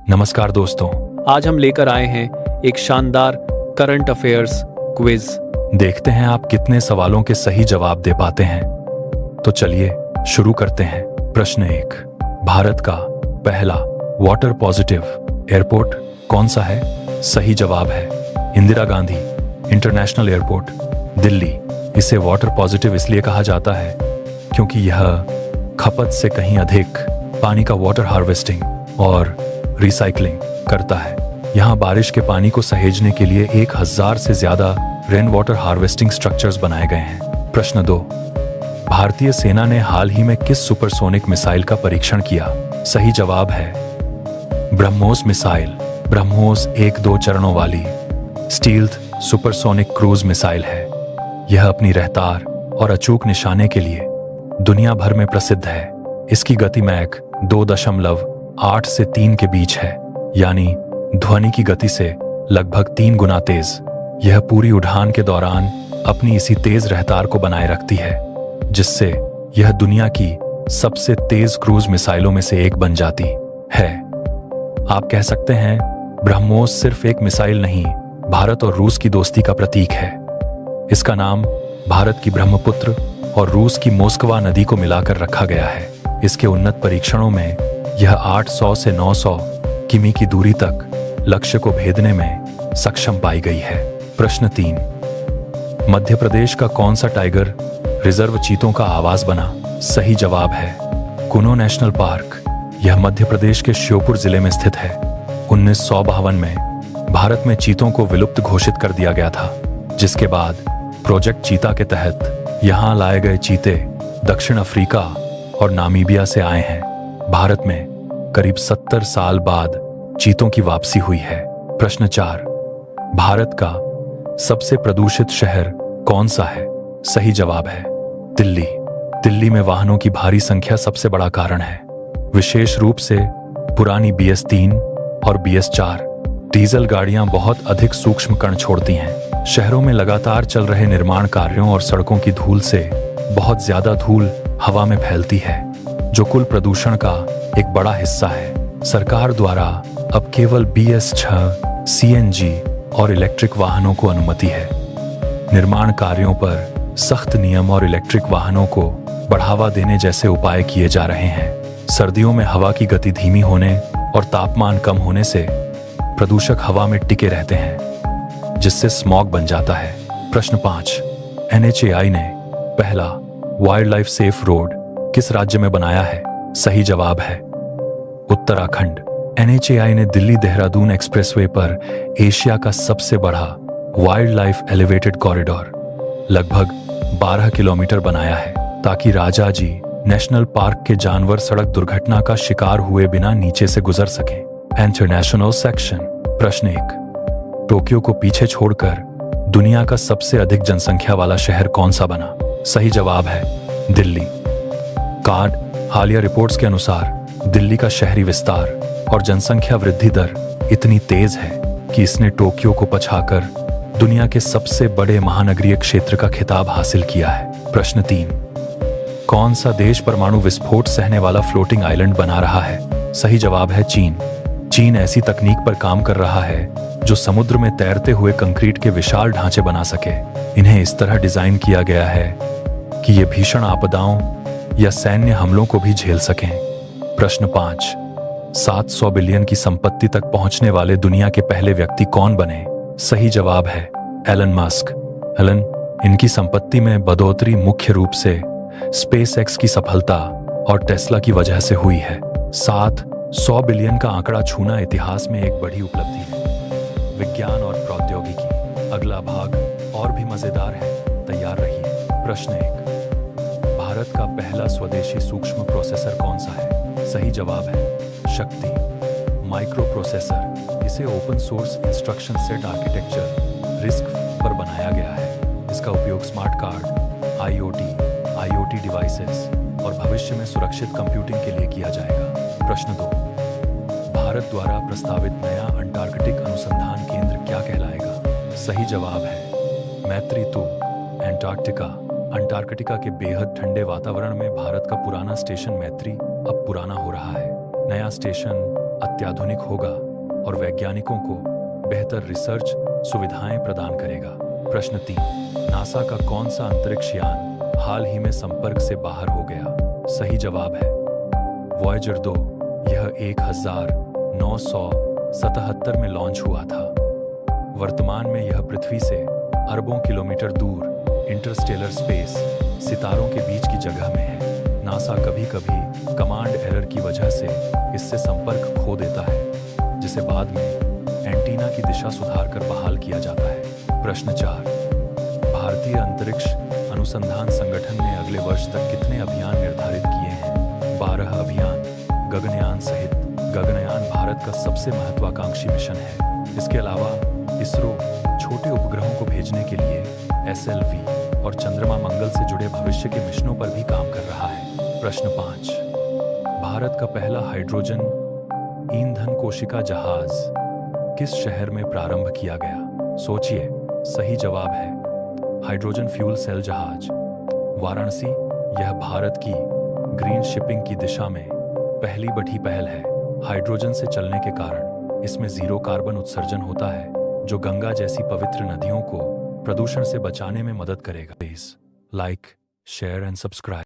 नमस्कार दोस्तों। आज हम लेकर आए हैं एक शानदार करंट अफेयर्स क्विज। देखते हैं आप कितने सवालों के सही जवाब दे पाते हैं। तो चलिए शुरू करते हैं। प्रश्न 1, भारत का पहला वाटर पॉजिटिव एयरपोर्ट कौन सा है? सही जवाब है इंदिरा गांधी इंटरनेशनल एयरपोर्ट, दिल्ली। इसे वाटर पॉजिटिव इसलिए कहा जाता है क्योंकि यह खपत से कहीं अधिक पानी का वाटर हार्वेस्टिंग और रिसाइकलिंग करता है। यहाँ बारिश के पानी को सहेजने के लिए 1000 से ज्यादा रेन वाटर हार्वेस्टिंग स्ट्रक्चर्स बनाए गए हैं। प्रश्न 2, भारतीय सेना ने हाल ही में किस सुपरसोनिक मिसाइल का परीक्षण किया? सही जवाब है ब्रह्मोस मिसाइल। ब्रह्मोस एक 2 चरणों वाली स्टील्थ सुपरसोनिक क्रूज मिसाइल है। यह अपनी रफ्तार और अचूक निशाने के लिए दुनिया भर में प्रसिद्ध है। इसकी गति मैक 2.8 से 3 के बीच है, यानी ध्वनि की गति से लगभग 3 गुना तेज। यह पूरी उड़ान के दौरान अपनी इसी तेज रफ्तार को बनाए रखती है, जिससे यह दुनिया की सबसे तेज क्रूज मिसाइलों में से एक बन जाती है। आप कह सकते हैं ब्रह्मोस सिर्फ एक मिसाइल नहीं, भारत और रूस की दोस्ती का प्रतीक है। इसका नाम भारत की ब्रह्मपुत्र और रूस की मोस्कवा नदी को मिलाकर रखा गया है। इसके उन्नत परीक्षणों में यह 800 से 900 किमी की दूरी तक लक्ष्य को भेदने में सक्षम पाई गई है। प्रश्न 3, मध्य प्रदेश का कौन सा टाइगर रिजर्व चीतों का आवास बना? सही जवाब है कुनो नेशनल पार्क। यह मध्य प्रदेश के श्योपुर जिले में स्थित है। 1952 में भारत में चीतों को विलुप्त घोषित कर दिया गया था, जिसके बाद प्रोजेक्ट चीता के तहत यहाँ लाए गए चीते दक्षिण अफ्रीका और नामीबिया से आए हैं। भारत में करीब 70 साल बाद चीतों की वापसी हुई है। प्रश्न 4, भारत का सबसे प्रदूषित शहर कौन सा है? सही जवाब है दिल्ली। दिल्ली में वाहनों की भारी संख्या सबसे बड़ा कारण है, विशेष रूप से पुरानी BS3 और BS4 डीजल गाड़ियां बहुत अधिक सूक्ष्म कण छोड़ती हैं। शहरों में लगातार चल रहे निर्माण कार्यों और सड़कों की धूल से बहुत ज्यादा धूल हवा में फैलती है, जो कुल प्रदूषण का एक बड़ा हिस्सा है। सरकार द्वारा अब केवल BS6 CNG और इलेक्ट्रिक वाहनों को अनुमति है। निर्माण कार्यों पर सख्त नियम और इलेक्ट्रिक वाहनों को बढ़ावा देने जैसे उपाय किए जा रहे हैं। सर्दियों में हवा की गति धीमी होने और तापमान कम होने से प्रदूषक हवा में टिके रहते हैं, जिससे स्मॉग बन जाता है। प्रश्न 5, NHAI ने पहला वाइल्ड लाइफ सेफ रोड किस राज्य में बनाया है? सही जवाब है उत्तराखंड। NHAI ने दिल्ली देहरादून एक्सप्रेसवे पर एशिया का सबसे बड़ा वाइल्ड लाइफ एलिवेटेड कॉरिडोर लगभग 12 किलोमीटर बनाया है, ताकि राजाजी नेशनल पार्क के जानवर सड़क दुर्घटना का शिकार हुए बिना नीचे से गुजर सकें। International section. प्रश्न 1, टोक्यो को पीछे छोड़कर दुनिया का सबसे अधिक जनसंख्या वाला शहर कौन सा बना? सही जवाब है दिल्ली। कार्ड हालिया रिपोर्ट्स के अनुसार दिल्ली का शहरी विस्तार और जनसंख्या वृद्धि दर इतनी तेज है कि इसने टोक्यो को पछाकर दुनिया के सबसे बड़े महानगरीय क्षेत्र का खिताब हासिल किया है। प्रश्न 3, कौन सा देश परमाणु विस्फोट सहने वाला फ्लोटिंग आइलैंड बना रहा है? सही जवाब है चीन। चीन ऐसी तकनीक पर काम कर रहा है जो समुद्र में तैरते हुए कंक्रीट के विशाल ढांचे बना सके। इन्हें इस तरह डिजाइन किया गया है कि ये भीषण आपदाओं या सैन्य हमलों को भी झेल सकें। प्रश्न 5, 700 बिलियन की संपत्ति तक पहुंचने वाले दुनिया के पहले व्यक्ति कौन बने? सही जवाब है एलन मस्क। एलन इनकी संपत्ति में बढ़ोतरी मुख्य रूप से SpaceX की सफलता और टेस्ला की वजह से हुई है। 700 बिलियन का आंकड़ा छूना इतिहास में एक बड़ी उपलब्धि है। विज्ञान और प्रौद्योगिकी अगला भाग और भी मजेदार है, तैयार रहिए। प्रश्न 1, भारत का पहला स्वदेशी सूक्ष्म प्रोसेसर कौन सा है? सही जवाब है शक्ति माइक्रो प्रोसेसर। इसे open source instruction set architecture RISC पर बनाया गया है। इसका उपयोग स्मार्ट कार्ड, IoT डिवाइसेस और भविष्य में सुरक्षित कंप्यूटिंग के लिए किया जाएगा। प्रश्न 2, भारत द्वारा प्रस्तावित नया अंटार्कटिक अनुसंधान केंद्र क्या कहलाएगा? सही जवाब है मैत्री 2 एंटार्क्टिका। अंटार्कटिका के बेहद ठंडे वातावरण में भारत का पुराना स्टेशन मैत्री अब पुराना हो रहा है। नया स्टेशन अत्याधुनिक होगा और वैज्ञानिकों को बेहतर रिसर्च सुविधाएं प्रदान करेगा। प्रश्न 3, नासा का कौन सा अंतरिक्ष यान हाल ही में संपर्क से बाहर हो गया? सही जवाब है वॉयेजर 2। यह 1977 में लॉन्च हुआ था। वर्तमान में यह पृथ्वी से अरबों किलोमीटर दूर इंटरस्टेलर स्पेस सितारों के बीच की जगह में है। नासा कभी कभी कमांड एरर की वजह से इससे संपर्क खो देता है, जिसे बाद में एंटीना की दिशा सुधार कर बहाल किया जाता है। प्रश्न 4, भारतीय अंतरिक्ष अनुसंधान संगठन ने अगले वर्ष तक कितने अभियान निर्धारित किए हैं? 12 अभियान। गगनयान सहित गगनयान भारत का सबसे महत्वाकांक्षी मिशन है। इसके अलावा इसरो छोटे उपग्रहों को भेजने के लिए SLV और चंद्रमा मंगल से जुड़े भविष्य के मिशनों पर भी काम कर रहा है। प्रश्न 5, भारत का पहला हाइड्रोजन ईंधन कोशिका जहाज किस शहर में प्रारंभ किया गया? सोचिए, सही जवाब है हाइड्रोजन फ्यूल सेल जहाज, वाराणसी। यह भारत की ग्रीन शिपिंग की दिशा में पहली बड़ी पहल है। हाइड्रोजन से चलने के कारण इसमें जीरो कार्बन उत्सर्जन होता है, जो गंगा जैसी पवित्र नदियों को प्रदूषण से बचाने में मदद करेगा। Please like, share and subscribe.